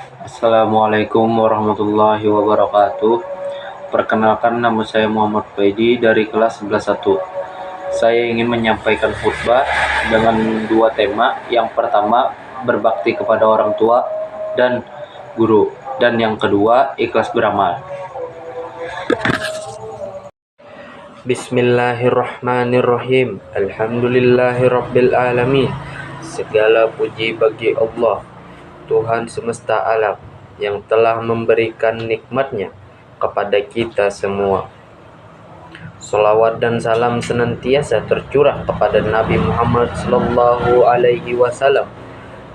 Assalamualaikum warahmatullahi wabarakatuh. Perkenalkan, nama saya Muhammad Faidi dari kelas 11 1. Saya ingin menyampaikan khutbah dengan dua tema. Yang pertama, berbakti kepada orang tua dan guru, dan yang kedua, ikhlas beramal. Bismillahirrahmanirrahim. Alhamdulillahirabbil alamin. Segala puji bagi Allah, Tuhan semesta alam, yang telah memberikan nikmat-Nya kepada kita semua. Salawat dan salam senantiasa tercurah kepada Nabi Muhammad SAW,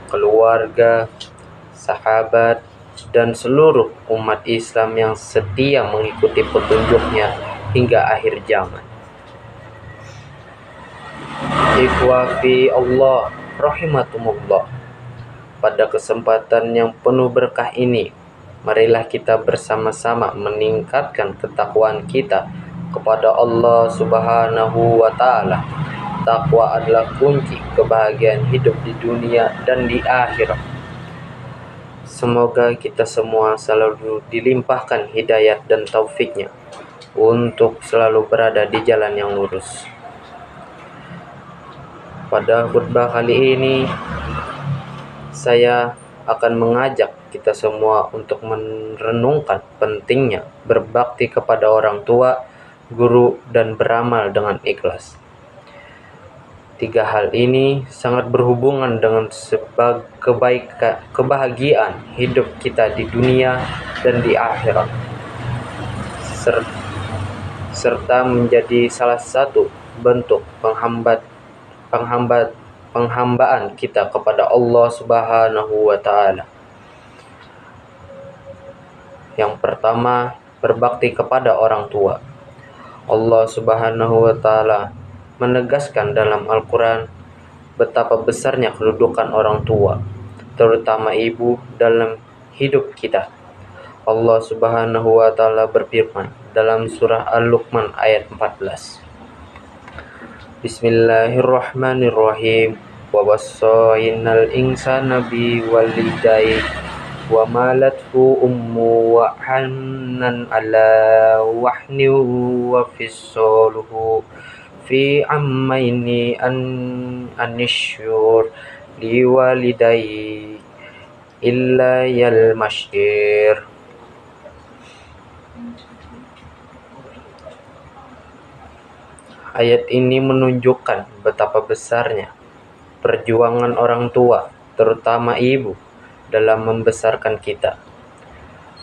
keluarga, sahabat, dan seluruh umat Islam yang setia mengikuti petunjuknya hingga akhir zaman. Ikhwafi Allah rahimakumullah. Pada kesempatan yang penuh berkah ini, marilah kita bersama-sama meningkatkan ketakwaan kita kepada Allah Subhanahu wa Ta'ala. Takwa adalah kunci kebahagiaan hidup di dunia dan di akhirat. Semoga kita semua selalu dilimpahkan hidayat dan taufik-Nya untuk selalu berada di jalan yang lurus. Pada khutbah kali ini, saya akan mengajak kita semua untuk merenungkan pentingnya berbakti kepada orang tua, guru, dan beramal dengan ikhlas. Tiga hal ini sangat berhubungan dengan kebahagiaan hidup kita di dunia dan di akhirat, serta menjadi salah satu bentuk penghambaan kita kepada Allah Subhanahu wa Ta'ala. Yang pertama, berbakti kepada orang tua. Allah Subhanahu wa Ta'ala menegaskan dalam Al-Quran betapa besarnya kedudukan orang tua, terutama ibu, dalam hidup kita. Allah Subhanahu wa Ta'ala berfirman dalam surah Al-Luqman ayat 14. Bismillahirrahmanirrahim. Wa wassaynal insana biwalidayhi wa malathu ummu wa hannan ala wahni wa fisaluhu fi ammaini anishur liwalidayhi illa yal masyir. Ayat ini menunjukkan betapa besarnya perjuangan orang tua, terutama ibu, dalam membesarkan kita.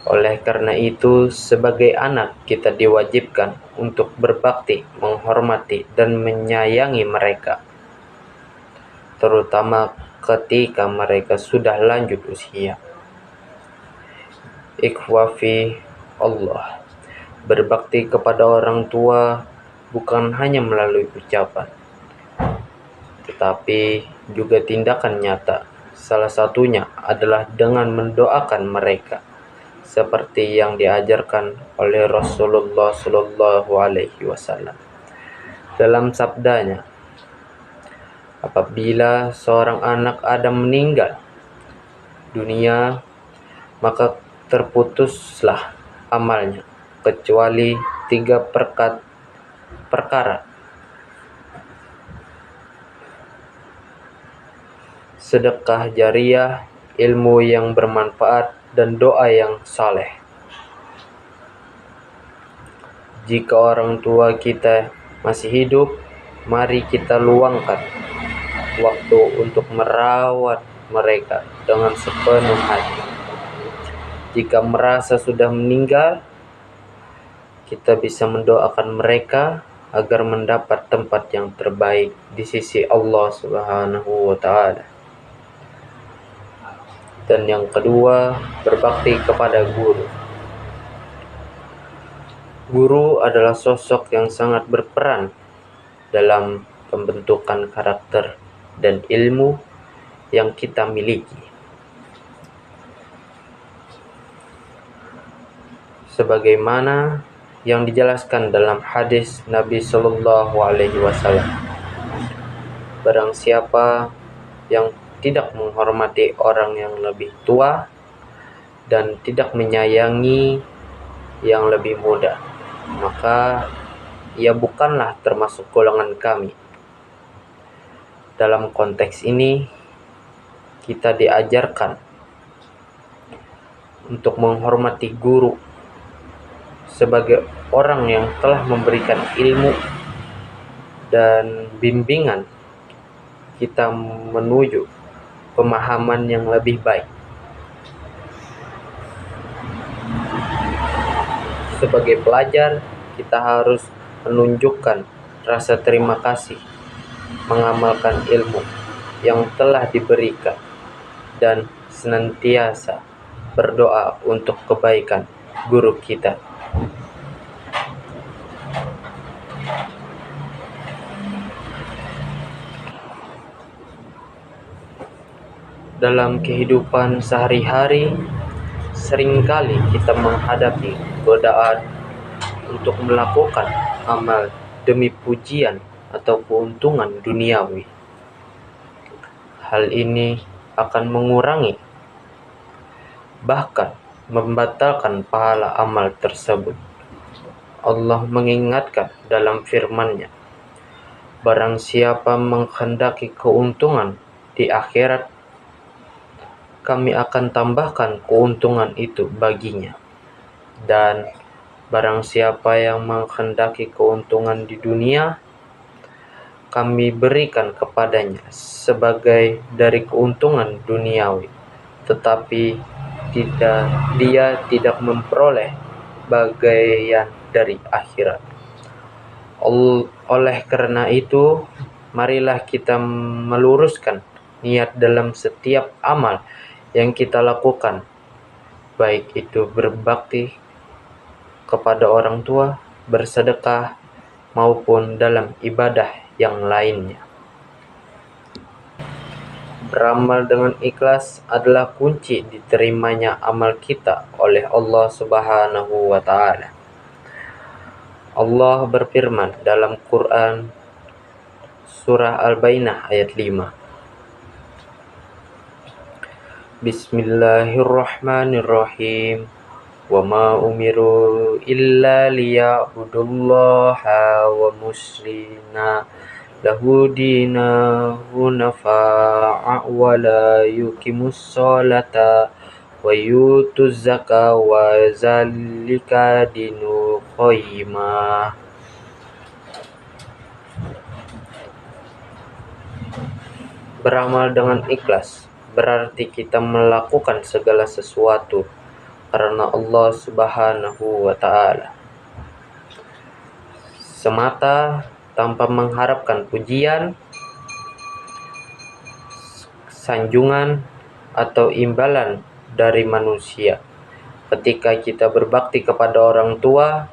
Oleh karena itu, sebagai anak kita diwajibkan untuk berbakti, menghormati, dan menyayangi mereka, terutama ketika mereka sudah lanjut usia. Ikhwafi Allah, berbakti kepada orang tua bukan hanya melalui ucapan, tetapi juga tindakan nyata. Salah satunya adalah dengan mendoakan mereka, seperti yang diajarkan oleh Rasulullah SAW dalam sabdanya, apabila seorang anak Adam meninggal dunia, maka terputuslah amalnya, kecuali 3 perkara: sedekah jariyah, ilmu yang bermanfaat, dan doa yang saleh. Jika orang tua kita masih hidup, mari kita luangkan waktu untuk merawat mereka dengan sepenuh hati. Jika merasa sudah meninggal, kita bisa mendoakan mereka agar mendapat tempat yang terbaik di sisi Allah Subhanahu wa Ta'ala. Dan yang kedua, berbakti kepada guru. Guru adalah sosok yang sangat berperan dalam pembentukan karakter dan ilmu yang kita miliki. Sebagaimana yang dijelaskan dalam hadis Nabi SAW, barang siapa yang tidak menghormati orang yang lebih tua, dan tidak menyayangi yang lebih muda, maka ia bukanlah termasuk golongan kami. Dalam konteks ini, kita diajarkan untuk menghormati guru sebagai orang yang telah memberikan ilmu dan bimbingan kita menuju pemahaman yang lebih baik. Sebagai pelajar, kita harus menunjukkan rasa terima kasih, mengamalkan ilmu yang telah diberikan, dan senantiasa berdoa untuk kebaikan guru kita. Dalam kehidupan sehari-hari, seringkali kita menghadapi godaan untuk melakukan amal demi pujian atau keuntungan duniawi. Hal ini akan mengurangi, bahkan membatalkan pahala amal tersebut. Allah mengingatkan dalam firman-Nya, barang siapa menghendaki keuntungan di akhirat, kami akan tambahkan keuntungan itu baginya. Dan barang siapa yang menghendaki keuntungan di dunia, kami berikan kepadanya sebagai dari keuntungan duniawi, tetapi dia tidak memperoleh bagian dari akhirat. Oleh karena itu, marilah kita meluruskan niat dalam setiap amal yang kita lakukan, baik itu berbakti kepada orang tua, bersedekah, maupun dalam ibadah yang lainnya. Beramal dengan ikhlas adalah kunci diterimanya amal kita oleh Allah Subhanahu wa Ta'ala. Allah berfirman dalam Quran surah Al-Baqarah ayat 5. Bismillahirrahmanirrahim. Wa ma umiru illa liya'budullaha wa muslimina lahu dina hunafa'a wa la yuqimus sholata wa yutuz zakata wa zalika dinul qayyimah. Beramal dengan ikhlas berarti kita melakukan segala sesuatu karena Allah Subhanahu wa Ta'ala semata, tanpa mengharapkan pujian, sanjungan, atau imbalan dari manusia. Ketika kita berbakti kepada orang tua,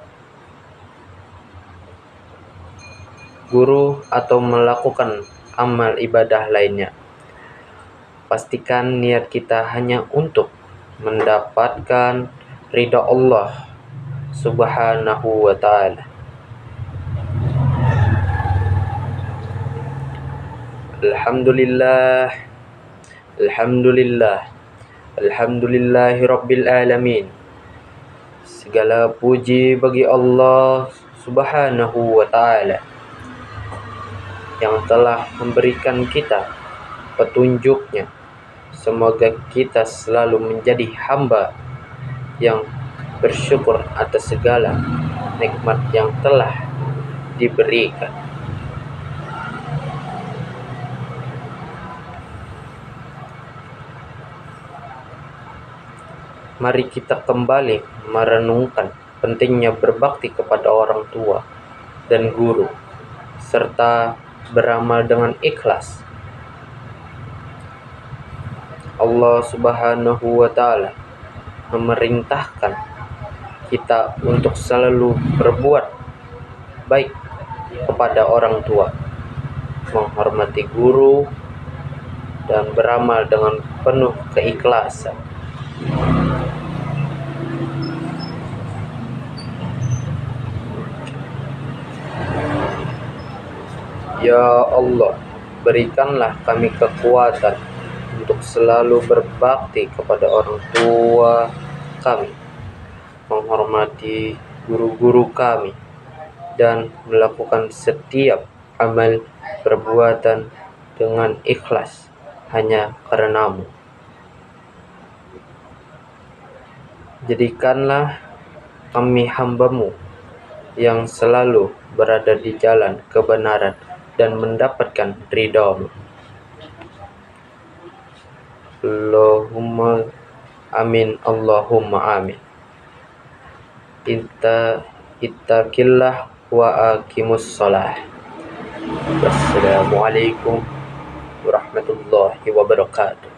guru, atau melakukan amal ibadah lainnya, pastikan niat kita hanya untuk mendapatkan ridha Allah Subhanahu wa Ta'ala. Alhamdulillah, Alhamdulillah, Alhamdulillahi Rabbil Alamin. Segala puji bagi Allah Subhanahu wa Ta'ala yang telah memberikan kita petunjuknya. Semoga kita selalu menjadi hamba yang bersyukur atas segala nikmat yang telah diberikan. Mari kita kembali merenungkan pentingnya berbakti kepada orang tua dan guru, serta beramal dengan ikhlas. Allah Subhanahu wa Ta'ala memerintahkan kita untuk selalu berbuat baik kepada orang tua, menghormati guru, dan beramal dengan penuh keikhlasan. Ya Allah, berikanlah kami kekuatan untuk selalu berbakti kepada orang tua, kami, menghormati guru-guru kami, dan melakukan setiap amal perbuatan dengan ikhlas hanya karena-Mu. Jadikanlah kami hamba-Mu yang selalu berada di jalan kebenaran dan mendapatkan ridha-Mu. Allahumma amin, Allahumma amin. Ittaqillah wa aqimus shalah. Wassalamualaikum warahmatullahi wabarakatuh.